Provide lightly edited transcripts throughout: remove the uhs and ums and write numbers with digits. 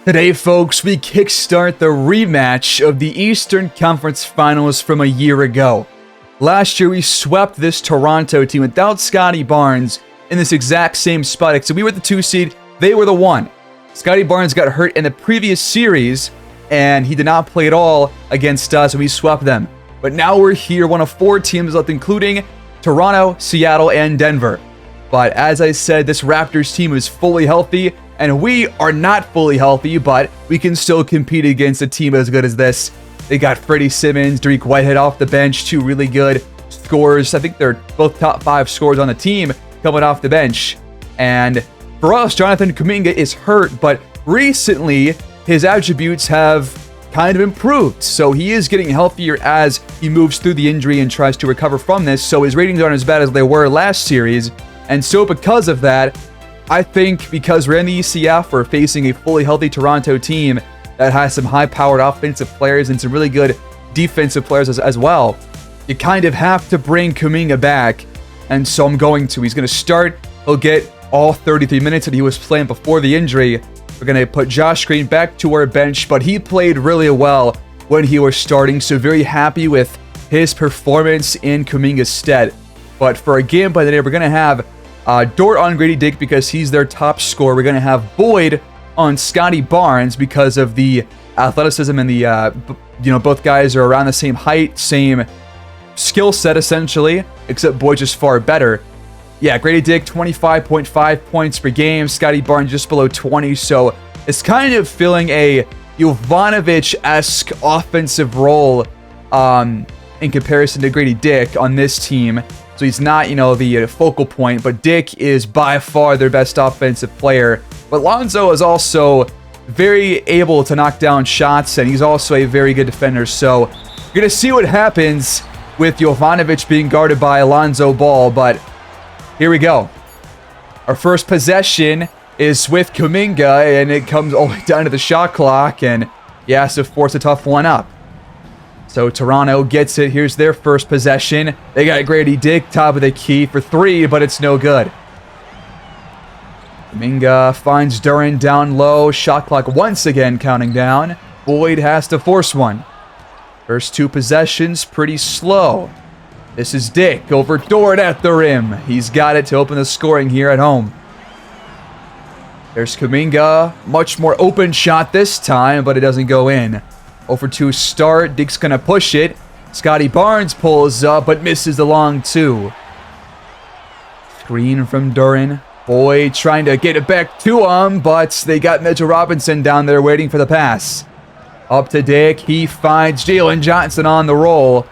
Today, folks, we kickstart the rematch of the Eastern Conference Finals from a year ago. Last year, we swept this Toronto team without Scottie Barnes in this exact same spot. So we were the 2 seed, they were the 1. Scottie Barnes got hurt in the previous series, and he did not play at all against us, and we swept them. But now we're here, one of 4 teams left, including Toronto, Seattle, and Denver. But as I said, this Raptors team is fully healthy, and we are not fully healthy, but we can still compete against a team as good as this. They got Freddie Simmons, Dariq Whitehead off the bench, 2 really good scorers. I think they're both top 5 scorers on the team coming off the bench. And for us, Jonathan Kuminga is hurt, but recently his attributes have kind of improved. So he is getting healthier as he moves through the injury and tries to recover from this. So his ratings aren't as bad as they were last series. And so because of that, I think because we're in the ECF, we're facing a fully healthy Toronto team that has some high-powered offensive players and some really good defensive players as well. You kind of have to bring Kuminga back, and so I'm going to. He's going to start. He'll get all 33 minutes that he was playing before the injury. We're going to put Josh Green back to our bench, but he played really well when he was starting, so very happy with his performance in Kuminga's stead. But for a gameplay today, we're going to have Dort on Grady Dick because he's their top scorer. We're going to have Boyd on Scottie Barnes because of the athleticism and the, both guys are around the same height, same skill set essentially, except Boyd's just far better. Yeah, Grady Dick, 25.5 points per game. Scottie Barnes just below 20, so it's kind of filling a Jovanovic-esque offensive role in comparison to Grady Dick on this team. So he's not, the focal point, but Dick is by far their best offensive player. But Lonzo is also very able to knock down shots, and he's also a very good defender. So you're going to see what happens with Jovanovic being guarded by Alonzo Ball, but here we go. Our first possession is with Kuminga, and it comes all the way down to the shot clock, and he has to force a tough one up. So Toronto gets it. Here's their first possession. They got Grady Dick, top of the key for 3, but it's no good. Kuminga finds Duren down low. Shot clock once again counting down. Boyd has to force one. First 2 possessions, pretty slow. This is Dick over Dort at the rim. He's got it to open the scoring here at home. There's Kuminga. Much more open shot this time, but it doesn't go in. 0-for-2 start. Dick's going to push it. Scottie Barnes pulls up, but misses the long 2. Screen from Duren. Boyd trying to get it back to him, but they got Mitchell Robinson down there waiting for the pass. Up to Dick. He finds Jalen Johnson on the roll.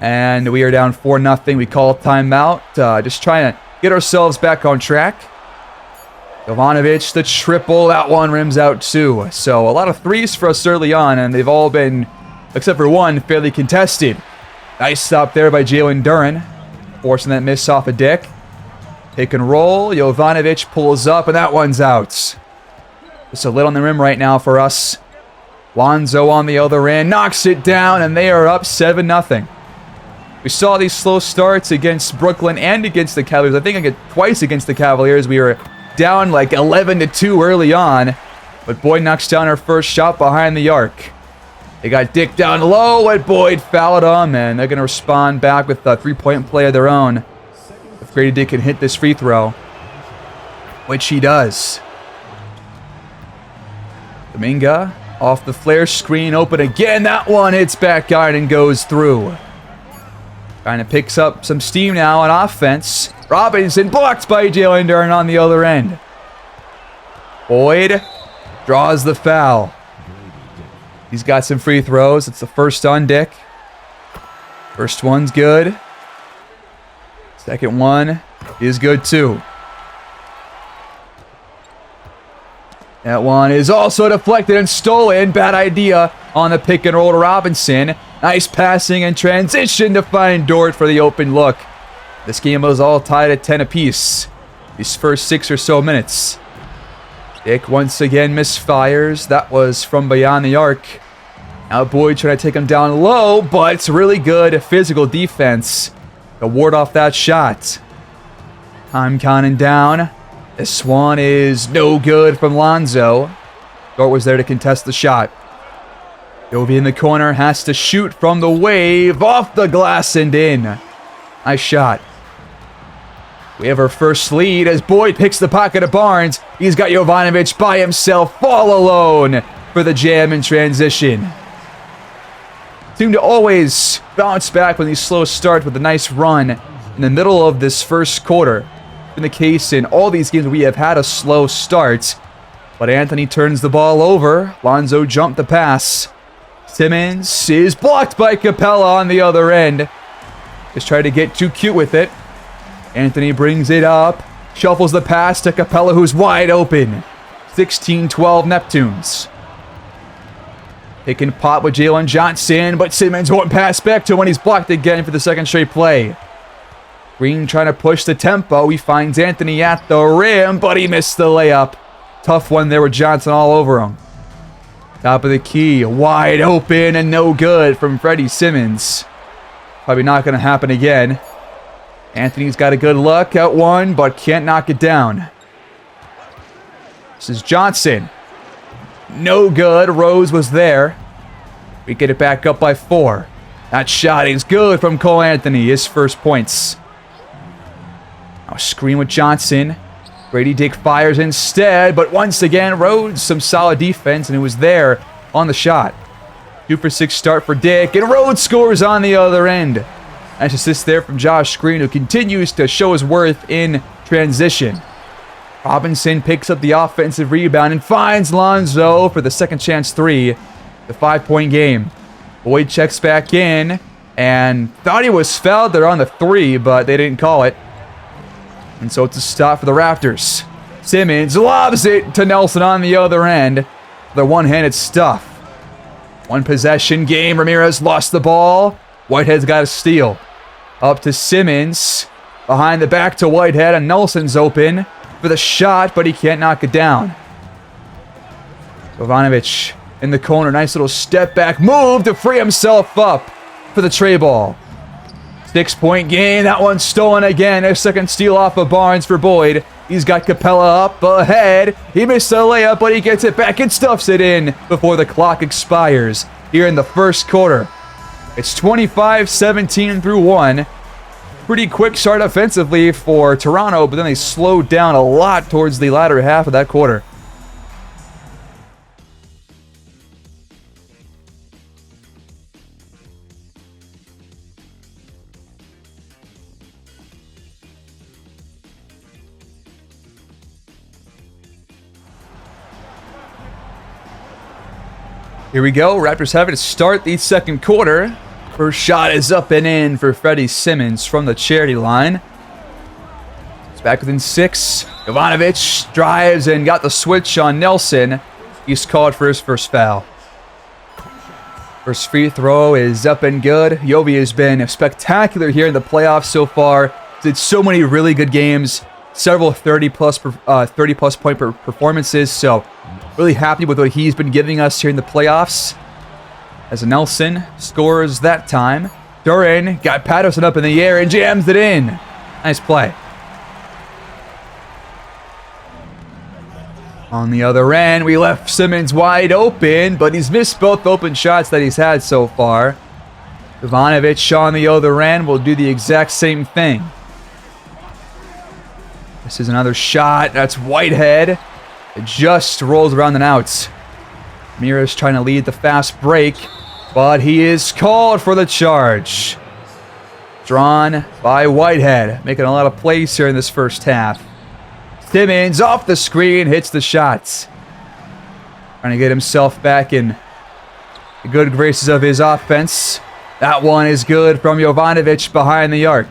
And we are down 4-0. We call timeout. Just trying to get ourselves back on track. Jovanovic, the triple. That one rims out too. So a lot of 3s for us early on, and they've all been, except for one, fairly contested. Nice stop there by Jalen Duren, forcing that miss off of Dick. Pick and roll. Jovanovic pulls up, and that one's out. Just a lid on the rim right now for us. Lonzo on the other end, knocks it down, and they are up 7-0. We saw these slow starts against Brooklyn and against the Cavaliers. I think twice against the Cavaliers. We were down like 11-2 early on, but Boyd knocks down our first shot behind the arc. They got Dick down low, and Boyd fouled him, and they're going to respond back with a 3-point play of their own. If Grady Dick can hit this free throw, which he does. Kuminga off the flare screen, open again. That one hits back iron and goes through. Kind of picks up some steam now on offense. Robinson blocked by Jalen Duren on the other end. Boyd draws the foul. He's got some free throws. It's the first on Dick. First one's good. Second one is good too. That one is also deflected and stolen. Bad idea on the pick and roll to Robinson. Nice passing and transition to find Dort for the open look. This game was all tied at 10 apiece. These first 6 or so minutes. Dick once again misfires. That was from beyond the arc. Now Boyd trying to take him down low, but it's really good physical defense to ward off that shot. Time counting down. This one is no good from Lonzo. Dort was there to contest the shot. Jovi in the corner has to shoot from the wave, off the glass and in. Nice shot. We have our first lead as Boyd picks the pocket of Barnes. He's got Jovanovic by himself, all alone for the jam in transition. Seem to always bounce back when these slow starts with a nice run in the middle of this first quarter. Been the case in all these games we have had a slow start, but Anthony turns the ball over. Lonzo jumped the pass. Simmons is blocked by Capella on the other end. Just tried to get too cute with it. Anthony brings it up, shuffles the pass to Capella, who's wide open. 16-12 Neptunes. Pick and pop with Jalen Johnson, but Simmons won't pass back to him when he's blocked again for the second straight play. Green trying to push the tempo. He finds Anthony at the rim, but he missed the layup. Tough one there with Johnson all over him. Top of the key, wide open and no good from Freddie Simmons. Probably not going to happen again. Anthony's got a good look at one, but can't knock it down. This is Johnson. No good. Rose was there. We get it back up by 4. That shot is good from Cole Anthony. His first points. Now screen with Johnson. Grady Dick fires instead, but once again, Rhodes some solid defense, and it was there on the shot. 2 for 6 start for Dick, and Rhodes scores on the other end. Nice assist there from Josh Green, who continues to show his worth in transition. Robinson picks up the offensive rebound and finds Lonzo for the second chance 3. The 5-point game. Boyd checks back in and thought he was fouled there on the 3, but they didn't call it. And so it's a stop for the Raptors. Simmons lobs it to Nelson on the other end. The one-handed stuff. One possession game. Ramirez lost the ball. Whitehead's got a steal. Up to Simmons. Behind the back to Whitehead, and Nelson's open for the shot, but he can't knock it down. Jovanovic in the corner. Nice little step back move to free himself up for the tray ball. 6-point game. That one's stolen again. A second steal off of Barnes for Boyd. He's got Capella up ahead. He missed the layup, but he gets it back and stuffs it in before the clock expires here in the first quarter. It's 25-17 through 1. Pretty quick start offensively for Toronto, but then they slowed down a lot towards the latter half of that quarter. Here we go. Raptors have it to start the second quarter. First shot is up and in for Freddie Simmons from the charity line. It's back within 6. Jovanovic drives and got the switch on Nelson. He's called for his first foul. First free throw is up and good. Jovi has been spectacular here in the playoffs so far. Did so many really good games. Several 30-plus point performances. So really happy with what he's been giving us here in the playoffs. As Nelson scores that time. Duran got Patterson up in the air and jams it in. Nice play. On the other end, we left Simmons wide open, but he's missed both open shots that he's had so far. Jovanovic on the other end will do the exact same thing. This is another shot. That's Whitehead. It just rolls around and out. Ramirez trying to lead the fast break, but he is called for the charge. Drawn by Whitehead, making a lot of plays here in this first half. Simmons off the screen, hits the shots. Trying to get himself back in the good graces of his offense. That one is good from Jovanovic behind the arc.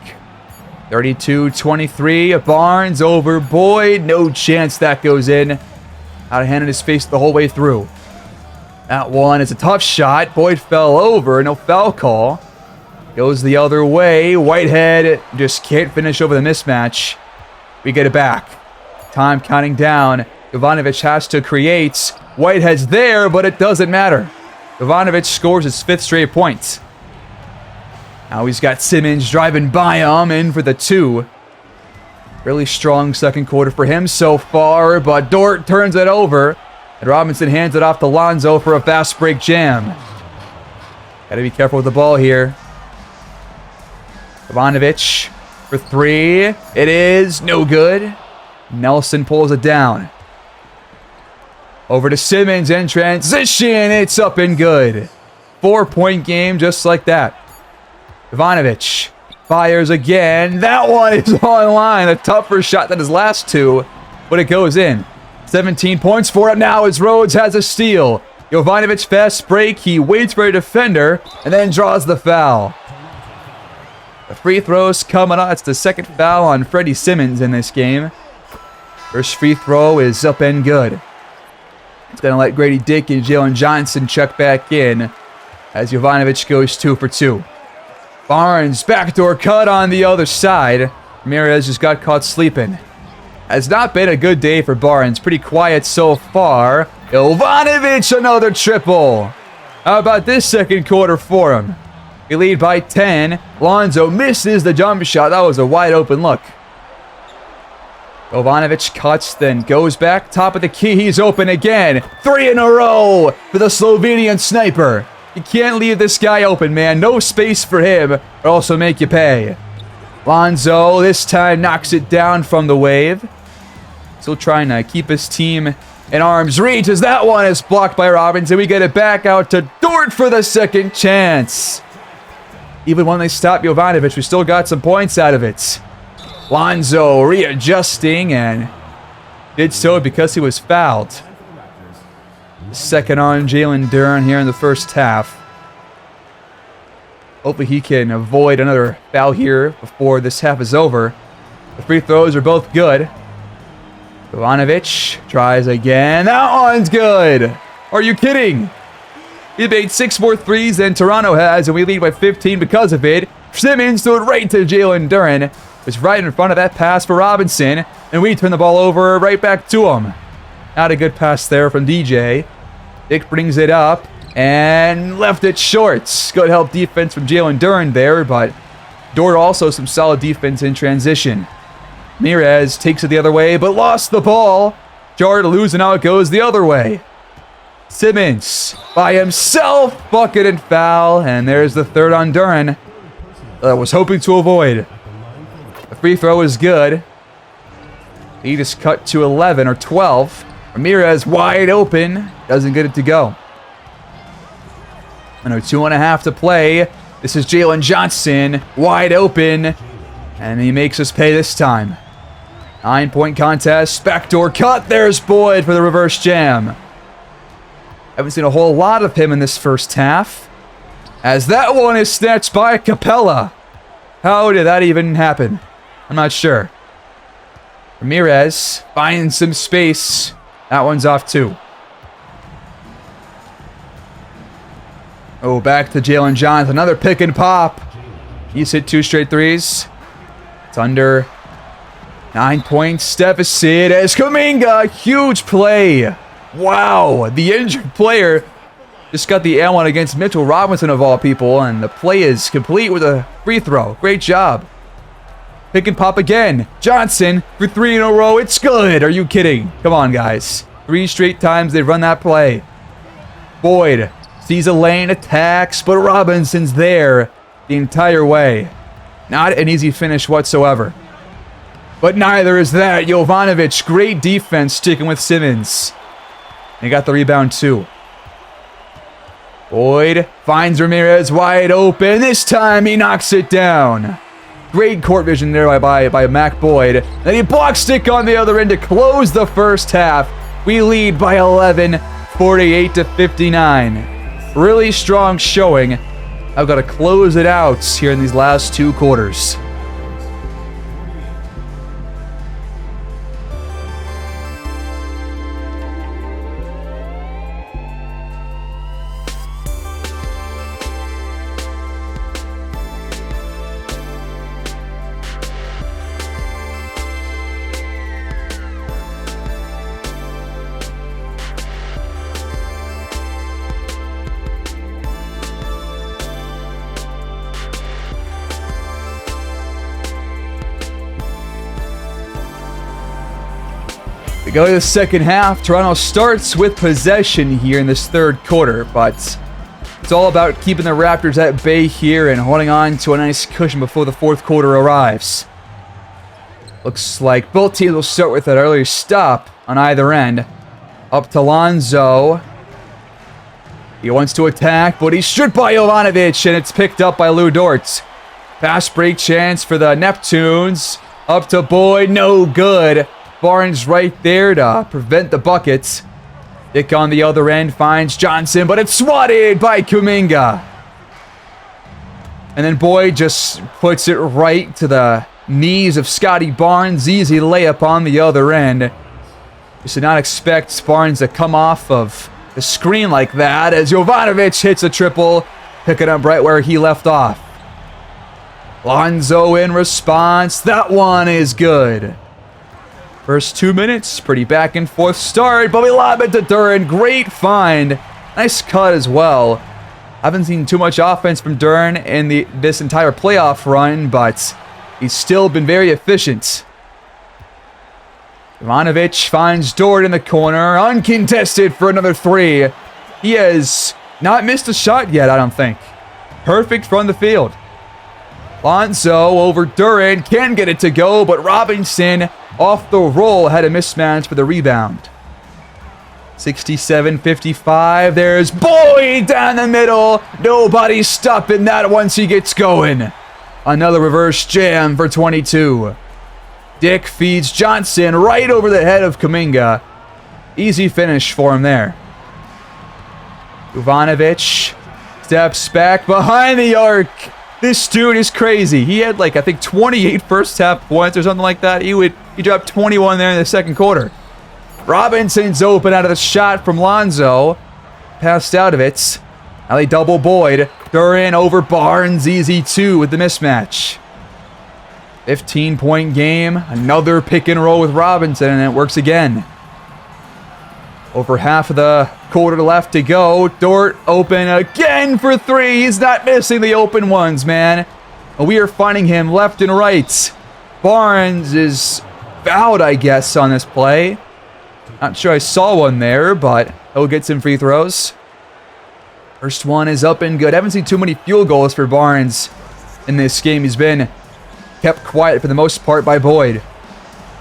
32-23, Barnes over Boyd. No chance that goes in. Out of hand in his face the whole way through. That one is a tough shot. Boyd fell over. No foul call. Goes the other way. Whitehead just can't finish over the mismatch. We get it back. Time counting down. Jovanovic has to create. Whitehead's there, but it doesn't matter. Jovanovic scores his 5th straight point. Now he's got Simmons driving by him in for the 2. Really strong second quarter for him so far, but Dort turns it over. And Robinson hands it off to Lonzo for a fast break jam. Gotta be careful with the ball here. Jovanovic for three. It is no good. Nelson pulls it down. Over to Simmons in transition. It's up and good. 4-point game just like that. Jovanovic fires again. That one is online. A tougher shot than his last two, but it goes in. 17 points for him now as Rhodes has a steal. Jovanovic fast break. He waits for a defender and then draws the foul. The free throws coming up. It's the second foul on Freddie Simmons in this game. First free throw is up and good. It's going to let Grady Dick and Jalen Johnson check back in as Jovanovic goes 2 for 2. Barnes, backdoor cut on the other side. Ramirez just got caught sleeping. Has not been a good day for Barnes. Pretty quiet so far. Jovanovic, another triple. How about this second quarter for him? We lead by 10. Lonzo misses the jump shot. That was a wide open look. Jovanovic cuts, then goes back. Top of the key. He's open again. 3 in a row for the Slovenian sniper. You can't leave this guy open, man. No space for him, or also make you pay. Lonzo this time knocks it down from the wave. Still trying to keep his team in arm's reach as that one is blocked by Robinson. We get it back out to Dort for the second chance. Even when they stop Jovanovic, we still got some points out of it. Lonzo readjusting and did so because he was fouled. Second on Jalen Duren here in the first half. Hopefully he can avoid another foul here before this half is over. The free throws are both good. Jovanovic tries again. That one's good. Are you kidding? He made 6 more threes than Toronto has, and we lead by 15 because of it. Simmons threw it right to Jalen Duren. Was right in front of that pass for Robinson, and we turn the ball over right back to him. Not a good pass there from DJ. Dick brings it up and left it short. Good help defense from Jalen Duren there, but Dort also some solid defense in transition. Ramirez takes it the other way, but lost the ball. Jar to lose, and now it goes the other way. Simmons by himself, bucket and foul, and there's the third on Duren. Was hoping to avoid. The free throw is good. He just cut to 11 or 12. Ramirez wide open. Doesn't get it to go. 2.5 to play. This is Jalen Johnson. Wide open. And he makes us pay this time. 9-point contest. Backdoor cut. There's Boyd for the reverse jam. Haven't seen a whole lot of him in this first half. As that one is snatched by Capella. How did that even happen? I'm not sure. Ramirez finds some space. That one's off too. Oh, back to Jalen Johnson. Another pick and pop. He's hit 2 straight threes. It's under 9 points deficit as Kuminga. Huge play. Wow. The injured player just got the L1 against Mitchell Robinson of all people, and the play is complete with a free throw. Great job. Pick and pop again. Johnson for 3 in a row. It's good. Are you kidding? Come on, guys. 3 straight times they've run that play. Boyd sees a lane, attacks, but Robinson's there the entire way. Not an easy finish whatsoever. But neither is that. Jovanovic, great defense sticking with Simmons. He got the rebound too. Boyd finds Ramirez wide open. This time he knocks it down. Great court vision there by Mac Boyd. Then he blocks stick on the other end to close the first half. We lead by 11, 48 to 59. Really strong showing. I've got to close it out here in these last 2 quarters. go to the second half. Toronto starts with possession here in this third quarter, but it's all about keeping the Raptors at bay here and holding on to a nice cushion before the fourth quarter arrives. Looks like both teams will start with an early stop on either end. Up to Lonzo. He wants to attack, but he's stripped by Jovanovic, and it's picked up by Lou Dort. Fast break chance for the Neptunes. Up to Boyd, no good. Barnes right there to prevent the buckets. Dick on the other end finds Johnson, but it's swatted by Kuminga. And then Boyd just puts it right to the knees of Scotty Barnes. Easy layup on the other end. You should not expect Barnes to come off of the screen like that as Jovanovic hits a triple, picking up right where he left off. Lonzo in response. That one is good. First 2 minutes, pretty back and forth start, but we lob it to Duren. Great find. Nice cut as well. Haven't seen too much offense from Duren in this entire playoff run, but he's still been very efficient. Jovanovic finds Dort in the corner, uncontested for another three. He has not missed a shot yet, I don't think. Perfect from the field. Lonzo over Duren, can get it to go, but Robinson off the roll had a mismatch for the rebound. 67-55, there's Boyd down the middle. Nobody's stopping that once he gets going. Another reverse jam for 22. Dick feeds Johnson right over the head of Kuminga. Easy finish for him there. Jovanovic steps back behind the arc. This dude is crazy. He had like, I think 28 first half points or something like that. He dropped 21 there in the second quarter. Robinson's open out of the shot from Lonzo. Passed out of it. Now they double Boyd. Duren over Barnes. Easy two with the mismatch. 15-point game. Another pick and roll with Robinson, and it works again. Over half of the quarter left to go. Dort open again for three. He's not missing the open ones, man. We are finding him left and right. Barnes is fouled, I guess, on this play. Not sure I saw one there, but he'll get some free throws. First one is up and good. Haven't seen too many field goals for Barnes in this game. He's been kept quiet for the most part by Boyd.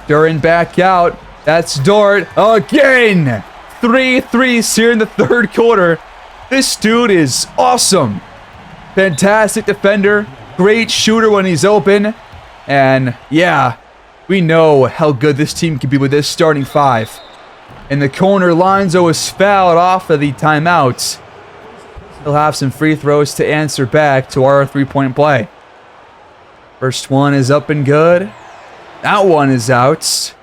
Duren back out. That's Dort again. 3 threes here in the third quarter. This dude is awesome. Fantastic defender. Great shooter when he's open. And yeah, we know how good this team can be with this starting five. In the corner, Lonzo is fouled off of the timeout. He'll have some free throws to answer back to our three-point play. First one is up and good. That one is out.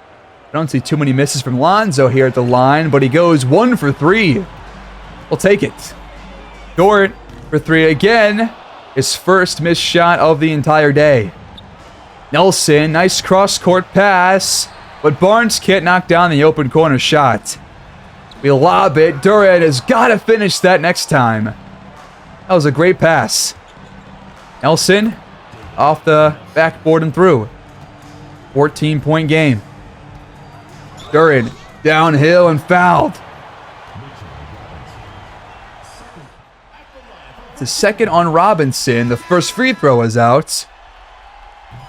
I don't see too many misses from Lonzo here at the line, but he goes 1 for 3. We'll take it. Dort for 3 again. His first missed shot of the entire day. Nelson, nice cross-court pass, but Barnes can't knock down the open corner shot. We lob it. Duren has got to finish that next time. That was a great pass. Nelson off the backboard and through. 14-point game. Duren downhill and fouled. It's a second on Robinson. The first free throw is out.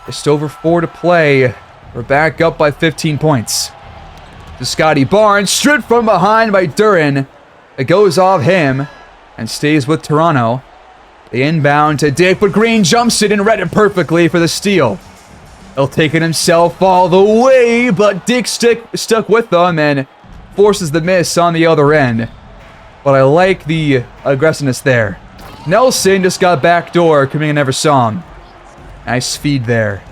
Just over 4 to play. We're back up by 15 points. To Scotty Barnes, stripped from behind by Duren. It goes off him and stays with Toronto. The inbound to Dick, but Green jumps it and read it perfectly for the steal. He'll take it himself all the way, but Dick stuck with them and forces the miss on the other end. But I like the aggressiveness there. Nelson just got backdoor. Kuminga never saw him. Nice feed there.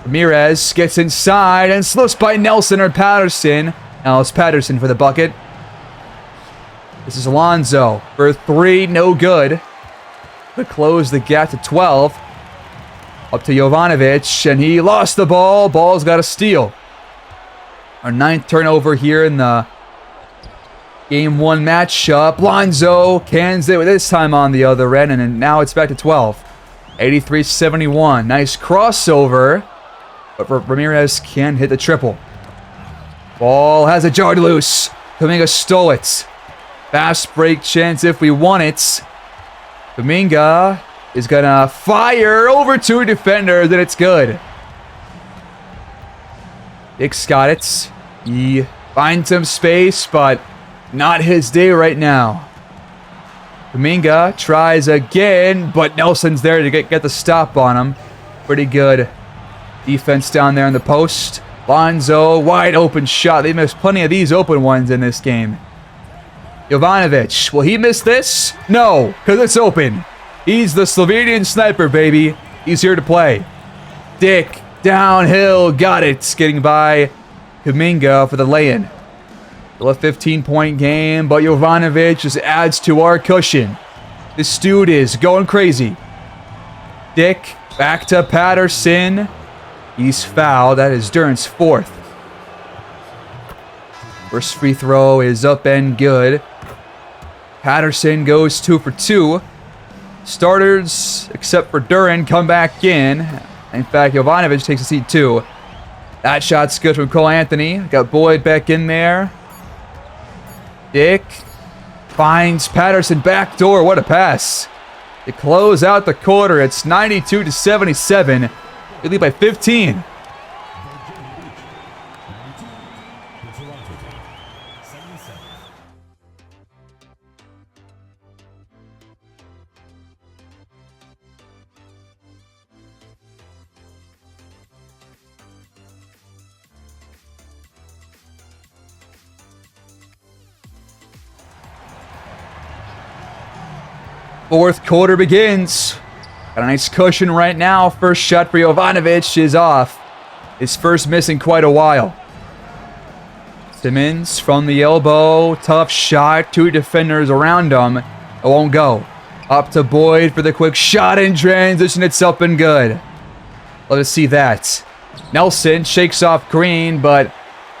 Ramirez gets inside and slips by Nelson or Patterson. Now it's Patterson for the bucket. This is Alonzo for 3, no good. To close the gap to 12. Up to Jovanovic, and he lost the ball. Ball's got a steal. Our 9th turnover here in the Game 1 matchup. Lonzo cans it with this time on the other end, and now it's back to 12. 83-71. Nice crossover, but Ramirez can hit the triple. Ball has a jar loose. Kuminga stole it. Fast break chance if we want it. Kuminga is gonna fire over 2 defenders, and it's good. Dick's got it. He finds some space, but not his day right now. Kuminga tries again, but Nelson's there to get the stop on him. Pretty good defense down there in the post. Lonzo, wide open shot. They missed plenty of these open ones in this game. Jovanovic, will he miss this? No, because it's open. He's the Slovenian sniper, baby. He's here to play. Dick, downhill, got it. Getting by Kuminga for the lay-in. Still a 15-point game, but Jovanovic just adds to our cushion. This dude is going crazy. Dick, back to Patterson. He's fouled. That is Duran's 4th. First free throw is up and good. Patterson goes 2 for 2. Starters, except for Duran, come back in. In fact, Jovanovic takes a seat too. That shot's good from Cole Anthony. Got Boyd back in there. Dick finds Patterson backdoor. What a pass. To close out the quarter, it's 92-77. They lead by 15. Fourth quarter begins. Got a nice cushion right now. First shot for Jovanovic is off. His first miss in quite a while. Simmons from the elbow. Tough shot. 2 defenders around him. It won't go. Up to Boyd for the quick shot in transition. It's up and good. Let us see that. Nelson shakes off Green, but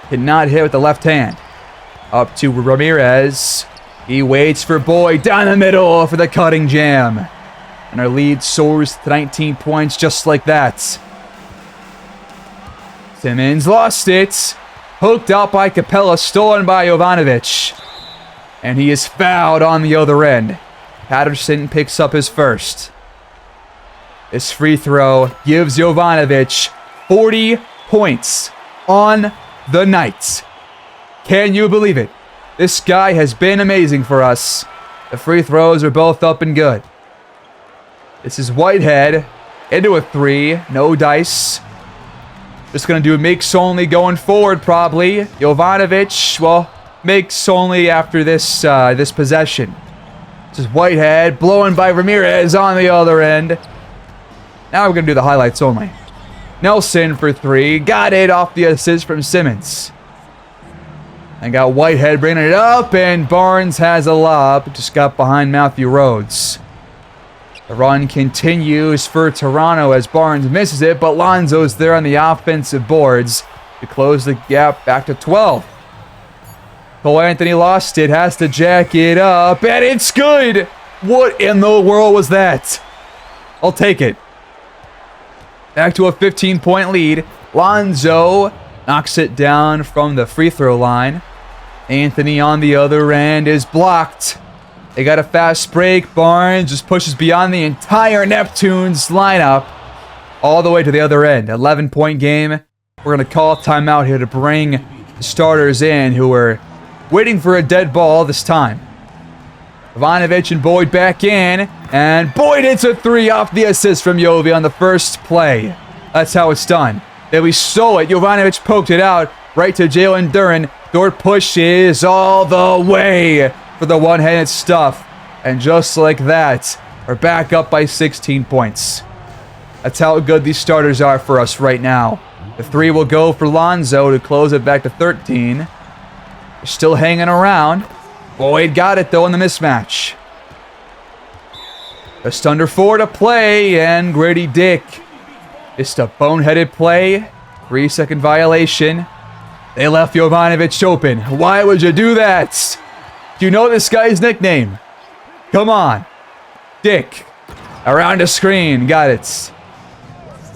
cannot hit with the left hand. Up to Ramirez. He waits for Boyd down the middle for the cutting jam. And our lead soars to 19 points just like that. Simmons lost it. Hooked out by Capella, stolen by Jovanovic. And he is fouled on the other end. Patterson picks up his first. This free throw gives Jovanovic 40 points on the night. Can you believe it? This guy has been amazing for us. The free throws are both up and good. This is Whitehead into a 3. No dice. Just going to do makes only going forward probably. Jovanovic, well, makes only after this this possession. This is Whitehead blown by Ramirez on the other end. Now we're going to do the highlights only. Nelson for 3. Got it off the assist from Simmons. And got Whitehead bringing it up, and Barnes has a lob. Just got behind Matthew Rhodes. The run continues for Toronto as Barnes misses it, but Lonzo's there on the offensive boards to close the gap back to 12. Cole Anthony lost it, has to jack it up, and it's good! What in the world was that? I'll take it. Back to a 15-point lead. Lonzo knocks it down from the free throw line. Anthony on the other end is blocked. They got a fast break. Barnes just pushes beyond the entire Neptunes lineup all the way to the other end. 11-point game. We're going to call timeout here to bring the starters in who are waiting for a dead ball this time. Jovanovic and Boyd back in. And Boyd hits a 3 off the assist from Jovi on the first play. That's how it's done. Then we stole it. Jovanovic poked it out right to Jalen Duran. Dort pushes all the way for the one-handed stuff. And just like that, we're back up by 16 points. That's how good these starters are for us right now. The 3 will go for Lonzo to close it back to 13. They're still hanging around. Boyd got it, though, in the mismatch. Just under 4 to play, and Grady Dick. Just a boneheaded play. 3-second violation. They left Jovanovic open. Why would you do that? Do you know this guy's nickname? Come on. Dick. Around the screen. Got it.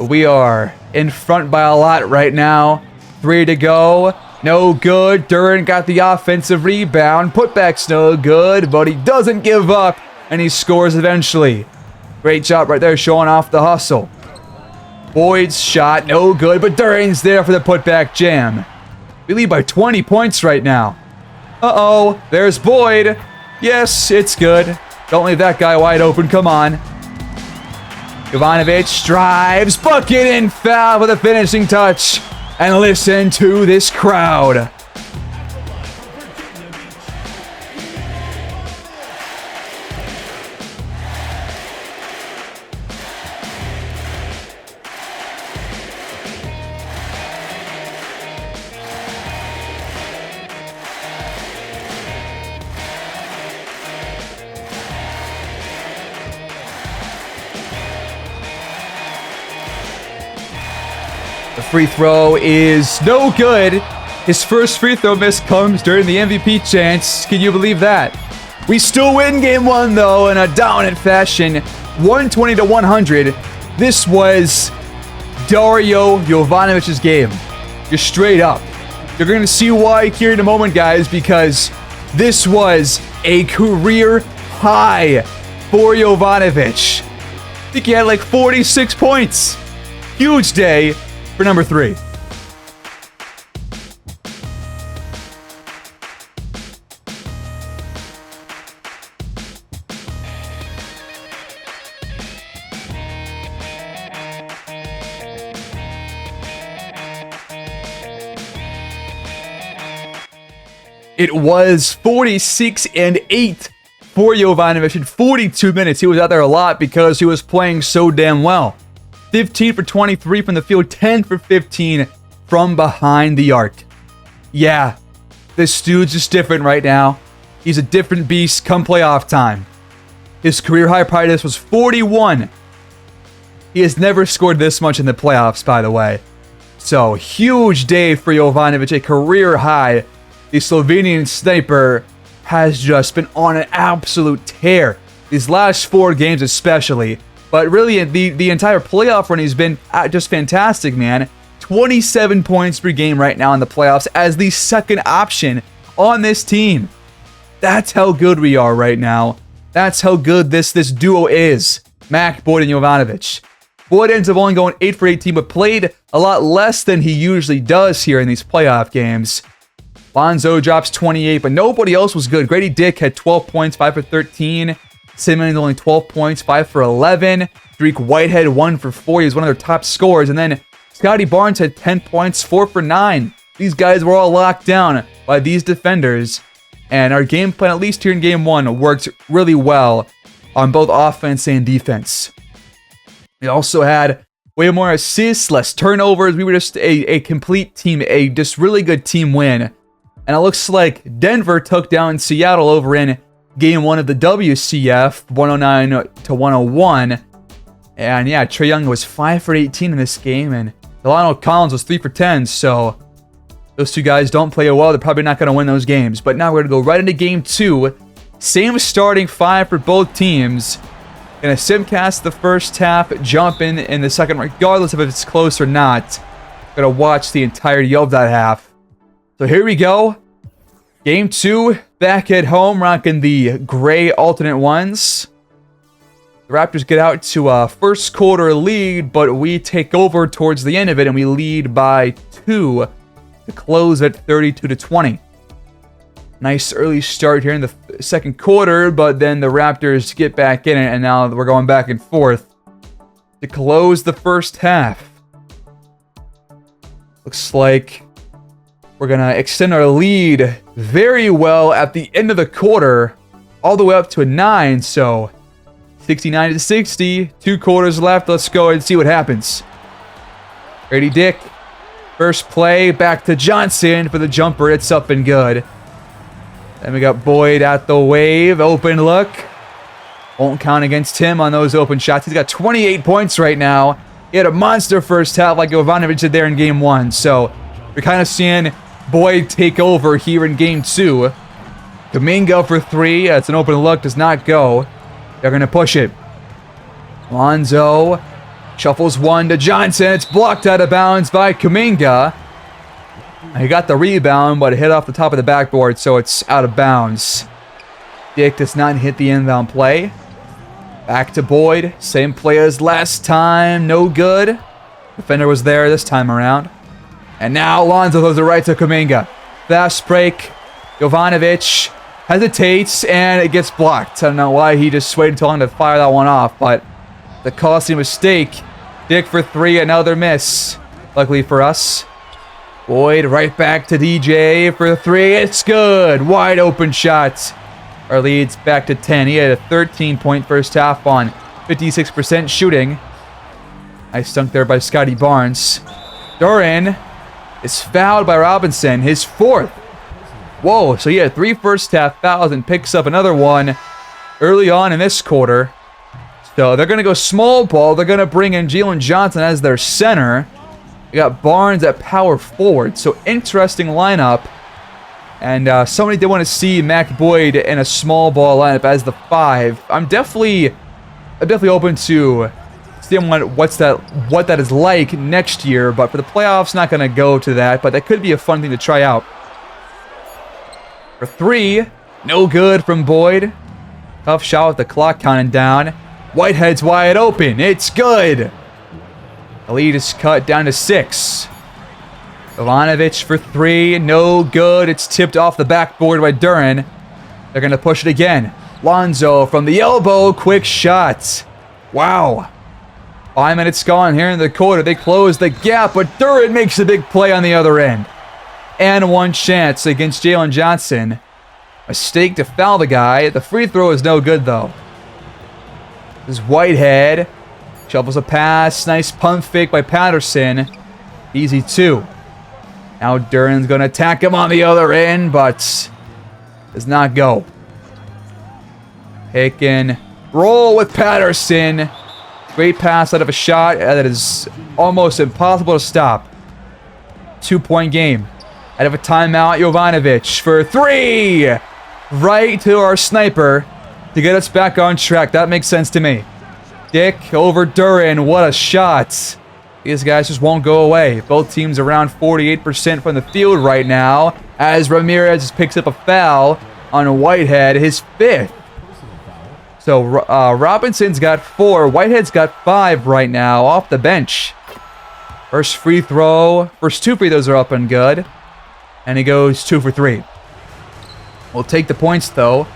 We are in front by a lot right now. 3 to go. No good. Duran got the offensive rebound. Putback's no good, but he doesn't give up, and he scores eventually. Great job right there showing off the hustle. Boyd's shot, no good, but Duran's there for the putback jam. We lead by 20 points right now. Uh-oh, there's Boyd. Yes, it's good. Don't leave that guy wide open, come on. Jovanovic drives, bucket and foul with a finishing touch. And listen to this crowd. The free throw is no good. His first free throw miss comes during the MVP chance. Can you believe that? We still win game one, though, in a dominant fashion. 120-100. This was Dario Jovanovic's game. Just straight up. You're going to see why here in a moment, guys, because this was a career high for Jovanovic. I think he had like 46 points. Huge day for number 3. It was 46-8 for Jovanovic in 42 minutes. He was out there a lot because he was playing so damn well. 15 for 23 from the field, 10 for 15 from behind the arc. Yeah, this dude's just different right now. He's a different beast come playoff time. His career high prior to this was 41. He has never scored this much in the playoffs, by the way. So, huge day for Jovanovic, a career high. The Slovenian sniper has just been on an absolute tear. These last 4 games especially. But really, the entire playoff run, he's been just fantastic, man. 27 points per game right now in the playoffs as the second option on this team. That's how good we are right now. That's how good this duo is. Mac, Boyd, and Jovanovic. Boyd ends up only going 8 for 18, but played a lot less than he usually does here in these playoff games. Lonzo drops 28, but nobody else was good. Grady Dick had 12 points, 5 for 13. Simmons only 12 points, 5 for 11. Dariq Whitehead 1 for 4. He was one of their top scorers. And then Scotty Barnes had 10 points, 4 for 9. These guys were all locked down by these defenders. And our game plan, at least here in game 1, worked really well on both offense and defense. We also had way more assists, less turnovers. We were just a complete team, a just really good team win. And it looks like Denver took down Seattle over in Game 1 of the WCF, 109-101. And yeah, Trae Young was 5 for 18 in this game, and Delano Collins was 3 for 10. So those two guys don't play well. They're probably not going to win those games. But now we're going to go right into Game 2. Same starting 5 for both teams. Going to simcast the first half, jump in the second, regardless of if it's close or not. Going to watch the entirety of that half. So here we go. Game 2, back at home, rocking the gray alternate ones. The Raptors get out to a first quarter lead, but we take over towards the end of it, and we lead by 2 to close at 32-20. Nice early start here in the second quarter, but then the Raptors get back in it, and now we're going back and forth to close the first half. Looks like we're going to extend our lead very well at the end of the quarter, all the way up to a 9. So 69-60, 2 quarters left. Let's go and see what happens. Grady Dick, first play, back to Johnson for the jumper. It's up and good. Then we got Boyd at the wave, open look. Won't count against him on those open shots. He's got 28 points right now. He had a monster first half like Jovanovic did there in game 1. So we're kind of seeing Boyd take over here in game 2. Kuminga for 3. It's an open look. Does not go. They're going to push it. Lonzo shuffles one to Johnson. It's blocked out of bounds by Kuminga. He got the rebound, but it hit off the top of the backboard, so it's out of bounds. Dick does not hit the inbound play. Back to Boyd. Same play as last time. No good. Defender was there this time around. And now Lonzo throws it right to Kuminga. Fast break. Jovanovic hesitates, and it gets blocked. I don't know why he just waited too long to fire that one off, but the costly mistake. Dick for three, another miss. Luckily for us. Boyd right back to DJ for three. It's good. Wide open shot. Our lead's back to 10. He had a 13-point first half on 56% shooting. Nice dunk there by Scotty Barnes. Duran is fouled by Robinson. His fourth. Whoa, so he had 3 first half fouls and picks up another one early on in this quarter. So they're going to go small ball. They're going to bring in Jalen Johnson as their center. We got Barnes at power forward. So interesting lineup. And somebody did want to see Mac Boyd in a small ball lineup as the 5. I'm definitely open to seeing what that is like next year. But for the playoffs, not going to go to that. But that could be a fun thing to try out. For 3, no good from Boyd. Tough shot with the clock counting down. Whitehead's wide open. It's good. The lead is cut down to 6. Jovanovic for 3. No good. It's tipped off the backboard by Duran. They're going to push it again. Lonzo from the elbow. Quick shot. Wow. 5 minutes gone here in the quarter. They close the gap, but Duran makes a big play on the other end. And one chance against Jalen Johnson. Mistake to foul the guy. The free throw is no good, though. This is Whitehead. Shovels a pass. Nice pump fake by Patterson. Easy 2. Now Duran's going to attack him on the other end, but does not go. Pick and roll with Patterson. Great pass out of a shot that is almost impossible to stop. 2-point game. Out of a timeout, Jovanovic for 3. Right to our sniper to get us back on track. That makes sense to me. Dick over Duran. What a shot. These guys just won't go away. Both teams around 48% from the field right now as Ramirez picks up a foul on Whitehead, his 5th. So Robinson's got 4. Whitehead's got 5 right now off the bench. First free throw. First 2 free throws are up and good. And he goes 2 for 3. We'll take the points, though.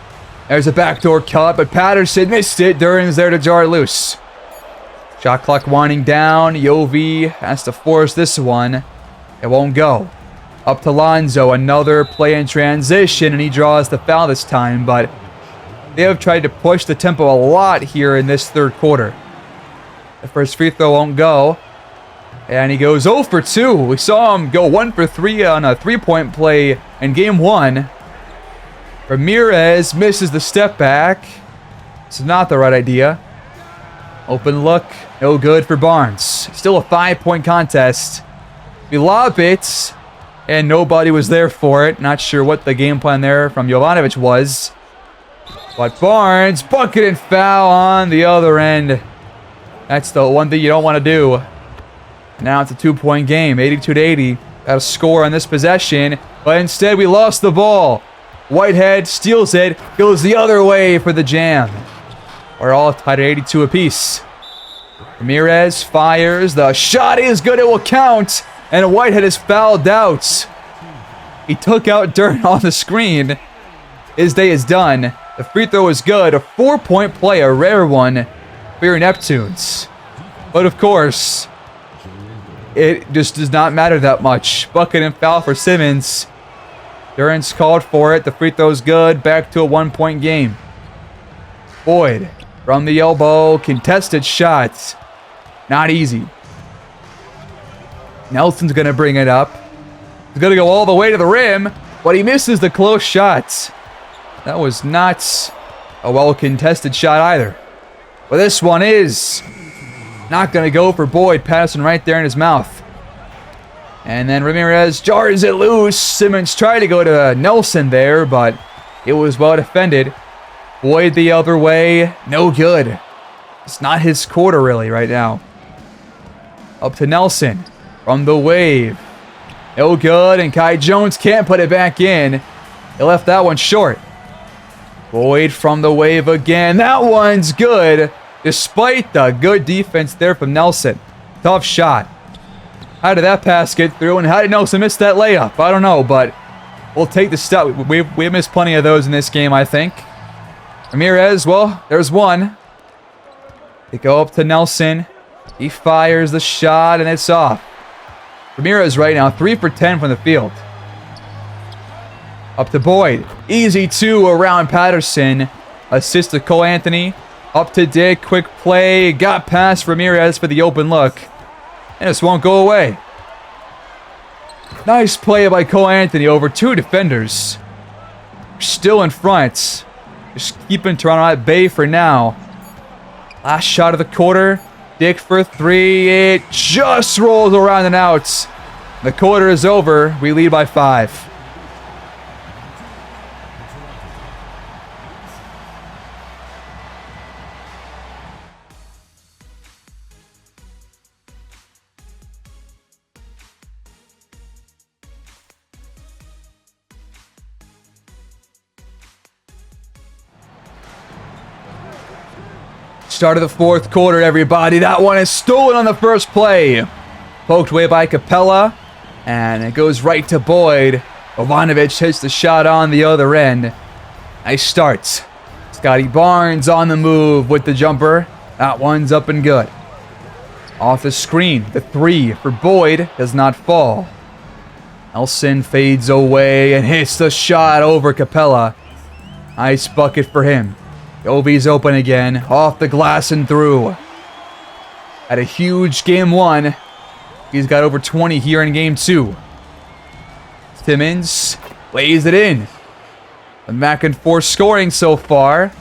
There's a backdoor cut, but Patterson missed it. Duran's there to jar it loose. Shot clock winding down. Yovi has to force this one. It won't go. Up to Lonzo. Another play in transition, and he draws the foul this time, but they have tried to push the tempo a lot here in this third quarter. The first free throw won't go. And he goes 0 for 2. We saw him go 1 for 3 on a 3-point play in game 1. Ramirez misses the step back. It's not the right idea. Open look. No good for Barnes. Still a 5-point contest. We lob it, and nobody was there for it. Not sure what the game plan there from Jovanovic was. But Barnes, bucket and foul on the other end. That's the one thing you don't want to do. Now it's a 2-point game, 82-80. Got a score on this possession, but instead we lost the ball. Whitehead steals it, goes the other way for the jam. We're all tied at 82 apiece. Ramirez fires. The shot is good. It will count. And Whitehead is fouled out. He took out Duran on the screen. His day is done. The free throw is good. A 4-point play, a rare one for your Neptunes. But of course, it just does not matter that much. Bucket and foul for Simmons. Duran's called for it. The free throw's good. Back to a 1-point game. Boyd from the elbow. Contested shots. Not easy. Nelson's going to bring it up. He's going to go all the way to the rim, but he misses the close shots. That was not a well-contested shot either. But this one is not going to go for Boyd. Patterson right there in his mouth. And then Ramirez jars it loose. Simmons tried to go to Nelson there, but it was well defended. Boyd the other way. No good. It's not his quarter really right now. Up to Nelson from the wave. No good, and Kai Jones can't put it back in. He left that one short. Boyd from the wave again. That one's good, despite the good defense there from Nelson. Tough shot. How did that pass get through, and how did Nelson miss that layup? I don't know, but we'll take the step. We missed plenty of those in this game, I think. Ramirez, well, there's one. They go up to Nelson. He fires the shot, and it's off. Ramirez right now, 3 for 10 from the field. Up to Boyd. Easy 2 around Patterson. Assist to Cole Anthony. Up to Dick. Quick play. Got past Ramirez for the open look. And this won't go away. Nice play by Cole Anthony over 2 defenders. Still in front. Just keeping Toronto at bay for now. Last shot of the quarter. Dick for 3. It just rolls around and out. The quarter is over. We lead by 5. Start of the fourth quarter, everybody. That one is stolen on the first play. Poked away by Capella. And it goes right to Boyd. Jovanovic hits the shot on the other end. Nice start. Scotty Barnes on the move with the jumper. That one's up and good. Off the screen. The 3 for Boyd does not fall. Nelson fades away and hits the shot over Capella. Nice bucket for him. Ovi's open again, off the glass and through. Had a huge game 1. He's got over 20 here in game 2. Simmons lays it in. The back and forth scoring so far.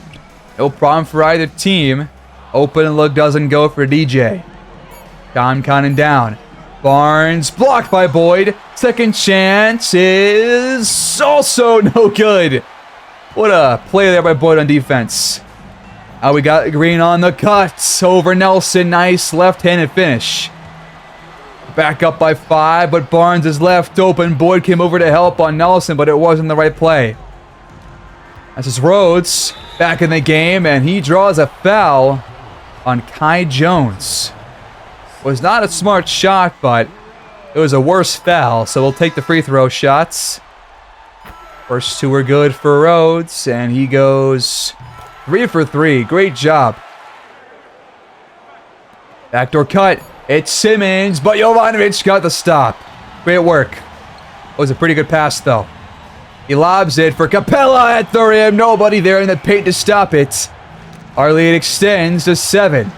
No problem for either team. Open look doesn't go for DJ. Don counting down. Barnes blocked by Boyd. Second chance is also no good. What a play there by Boyd on defense. We got Green on the cut over Nelson. Nice left-handed finish. Back up by 5, but Barnes is left open. Boyd came over to help on Nelson, but it wasn't the right play. This is Rhodes back in the game, and he draws a foul on Kai Jones. Was not a smart shot, but it was a worse foul, so we'll take the free throw shots. First 2 are good for Rhodes, and he goes 3 for 3. Great job. Backdoor cut. It's Simmons, but Jovanovic got the stop. Great work. It was a pretty good pass, though. He lobs it for Capella at the rim. Nobody there in the paint to stop it. Our lead extends to 7.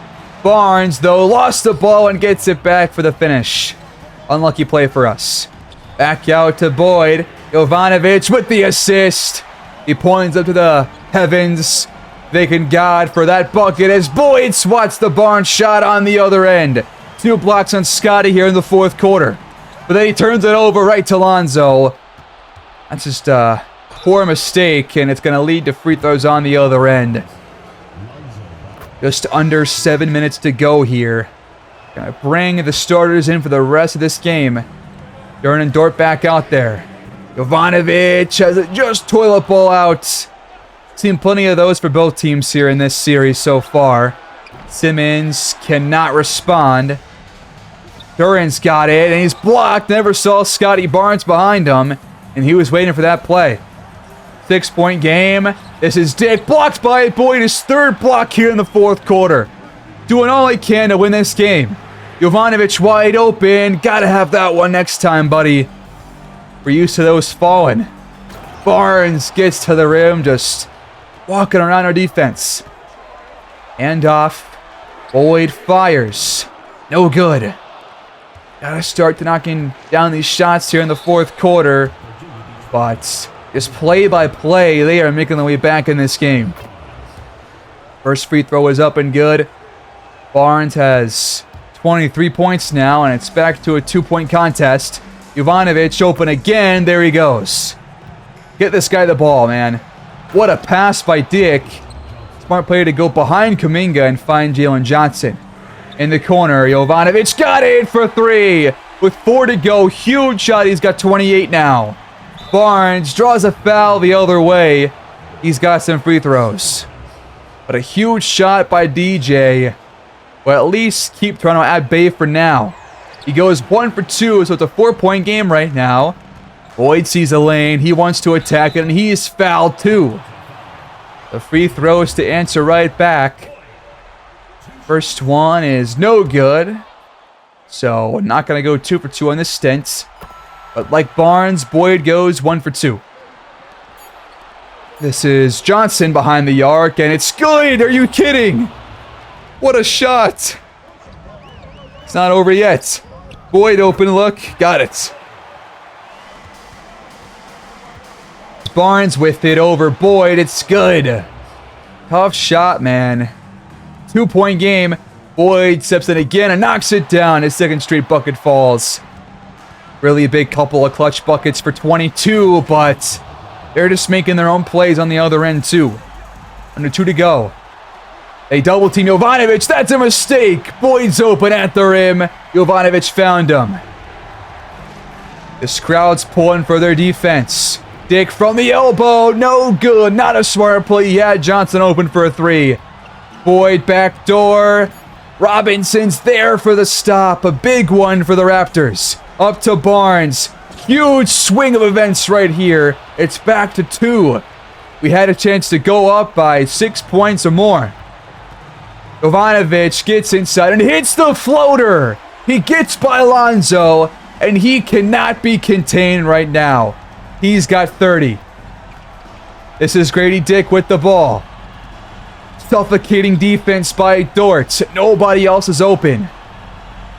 Barnes, though, lost the ball and gets it back for the finish. Unlucky play for us. Back out to Boyd. Jovanovic with the assist. He points up to the heavens, thanking God for that bucket as Boyd swats the Barnes shot on the other end. 2 blocks on Scotty here in the fourth quarter. But then he turns it over right to Lonzo. That's just a poor mistake, and it's going to lead to free throws on the other end. Just under 7 minutes to go here. Gonna bring the starters in for the rest of this game. Dern and Dort back out there. Jovanovic has it just toilet bowl out. Seen plenty of those for both teams here in this series so far. Simmons cannot respond. Duran's got it, and he's blocked. Never saw Scotty Barnes behind him, and he was waiting for that play. 6-point game. This is Dick, blocked by Boyd, his 3rd block here in the fourth quarter. Doing all he can to win this game. Jovanovic wide open. Gotta have that one next time, buddy. We're used to those falling. Barnes gets to the rim, just walking around our defense. Hand off. Boyd fires. No good. Gotta start to knocking down these shots here in the fourth quarter. But just play by play, they are making their way back in this game. First free throw is up and good. Barnes has 23 points now, and it's back to a 2-point contest. Jovanovic open again. There he goes. Get this guy the ball, man. What a pass by Dick. Smart play to go behind Kuminga and find Jalen Johnson. In the corner, Jovanovic got it for 3. with 4 to go. Huge shot. He's got 28 now. Barnes draws a foul the other way. He's got some free throws. But a huge shot by DJ. Well, at least keep Toronto at bay for now. He goes 1 for 2, so it's a 4-point game right now. Boyd sees a lane. He wants to attack it, and he's fouled too. The free throws to answer right back. First one is no good. So, not going to go 2 for 2 on this stint. But like Barnes, Boyd goes 1 for 2. This is Johnson behind the arc, and it's good! Are you kidding? What a shot! It's not over yet. Boyd open look. Got it. Barnes with it over Boyd. It's good. Tough shot, man. 2-point game. Boyd steps in again and knocks it down. His second straight bucket falls. Really a big couple of clutch buckets for 22, but they're just making their own plays on the other end too. Under 2 to go. They double team Jovanovic. That's a mistake. Boyd's open at the rim. Jovanovic found him. This crowd's pulling for their defense. Dick from the elbow. No good. Not a smart play. Yeah, Johnson open for a 3. Boyd backdoor. Robinson's there for the stop. A big one for the Raptors. Up to Barnes. Huge swing of events right here. It's back to 2. We had a chance to go up by 6 points or more. Jovanovic gets inside and hits the floater. He gets by Lonzo, and he cannot be contained right now. He's got 30. This is Grady Dick with the ball. Suffocating defense by Dort. Nobody else is open.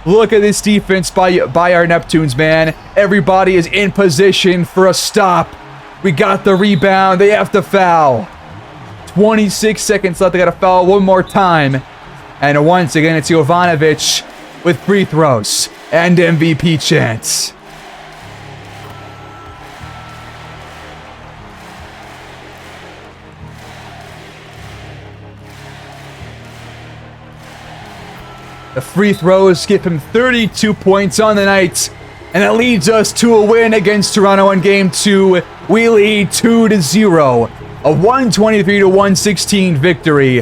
Look at this defense by our Neptunes, man. Everybody is in position for a stop. We got the rebound. They have to foul. 26 seconds left. They got to foul one more time. And once again, it's Jovanovic with free throws and MVP chance. The free throws give him 32 points on the night, and that leads us to a win against Toronto in Game 2. We lead 2-0, a 123-116 victory.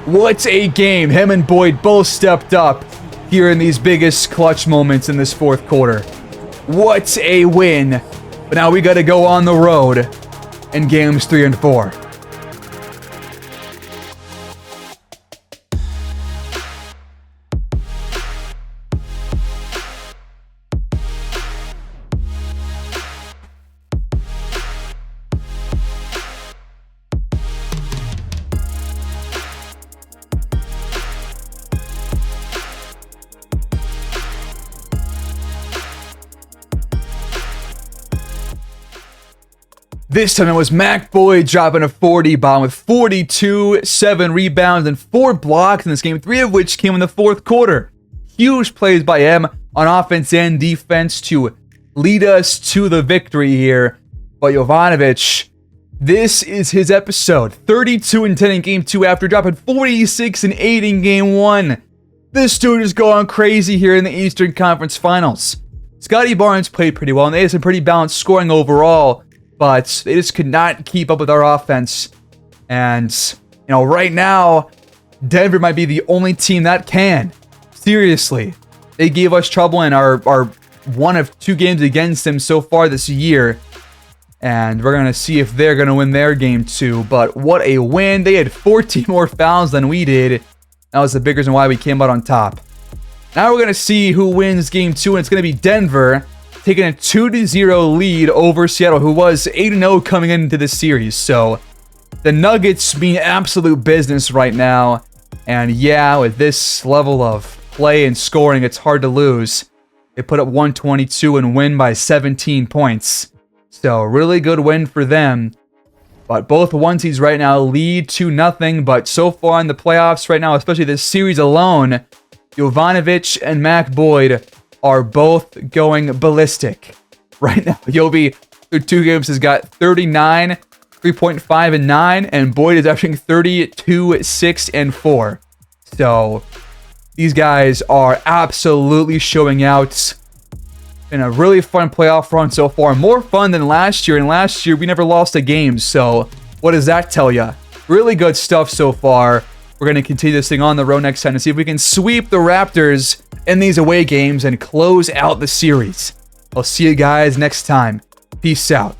What a game. Him and Boyd both stepped up here in these biggest clutch moments in this fourth quarter. What a win. But now we got to go on the road in Games 3 and 4. This time it was Mac Boyd dropping a 40 bomb with 42, 7 rebounds, and 4 blocks in this game, 3 of which came in the fourth quarter. Huge plays by him on offense and defense to lead us to the victory here. But Jovanovic, this is his episode. 32 and 10 in Game 2 after dropping 46 and 8 in Game 1. This dude is going crazy here in the Eastern Conference Finals. Scotty Barnes played pretty well, and they had some pretty balanced scoring overall. But they just could not keep up with our offense. And, you know, right now, Denver might be the only team that can. Seriously. They gave us trouble in our one of 2 games against them so far this year. And we're going to see if they're going to win their game too. But what a win. They had 14 more fouls than we did. That was the big reason why we came out on top. Now we're going to see who wins game 2. And it's going to be Denver, taking a 2-0 lead over Seattle, who was 8-0 coming into this series. So the Nuggets mean absolute business right now. And yeah, with this level of play and scoring, it's hard to lose. They put up 122 and win by 17 points. So really good win for them. But both onesies right now lead 2-0. But so far in the playoffs right now, especially this series alone, Jovanovic and Mac Boyd are both going ballistic. Right now, Jovi, through 2 games, has got 39, 3.5, and 9, and Boyd is averaging 32, 6, and 4. So, these guys are absolutely showing out. Been a really fun playoff run so far. More fun than last year. And last year, we never lost a game. So what does that tell you? Really good stuff so far. We're going to continue this thing on the road next time to see if we can sweep the Raptors in these away games and close out the series. I'll see you guys next time. Peace out.